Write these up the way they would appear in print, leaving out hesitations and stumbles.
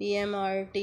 PMRT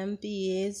MPAs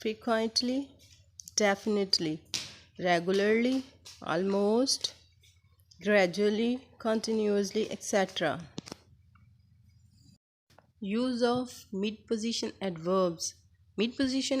frequently, definitely, regularly, almost, gradually, continuously, etc. Use of mid-position adverbs. Mid-position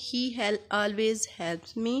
he always helps me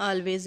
always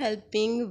helping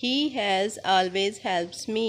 He has always helps me۔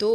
2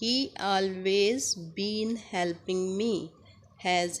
He always been helping me۔ has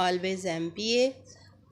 always MPA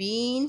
been